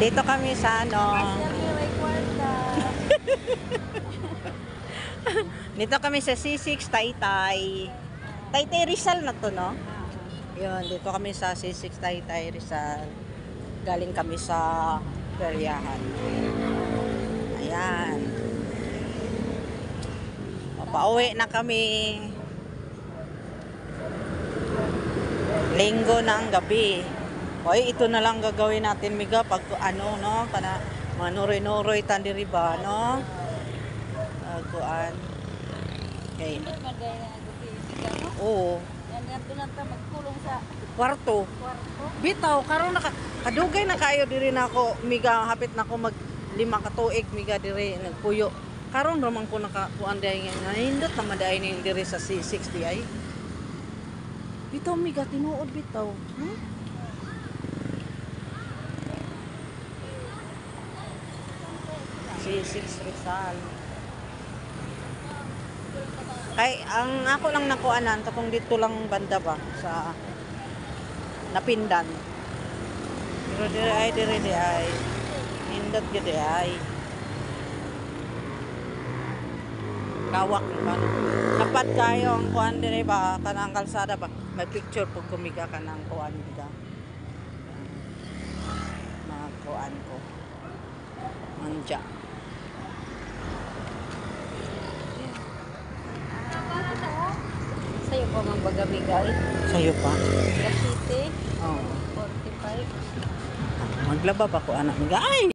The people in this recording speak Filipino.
Dito kami sa ano. Dito kami sa C6 Taytay. Taytay Rizal na to, no? Yun, dito kami sa C6 Taytay Rizal. Galing kami sa Peryahan. Ayan. Pauwi na kami. Linggo na ang gabi. Hoy, ito na lang gagawin natin, Miga, pag ano, no? Kana manuroy-nuroy tandiri ba, no? Kuan. Okay. Oo. Yan tunanta magkulong sa Kwarto. Bitaw, karon naka kadugay na kayo diri na ako, Miga, hapit na ako mag 5 ka tuig, Miga, diri nagpuyo. Karon ramang ko nakakuan day nga nindot na maday ni diri sa C60 ay. Bitaw, Miga, tinuod bitaw. C6 Rizal. Kay ang ako lang nakuanan katong dito lang banda ba sa Napindan. Pero dire ay indot gyud ay. Kawak ba? Dapat kayo ang kuan dire ba kanang kalsada ba? May picture pag kumiga kanang kuan diga. Mga kuan ko. Manja. sayo pa mang bagabigay. Sayo pa? Grafite. Oo. 45. Maglaba pa ko anak. Ay!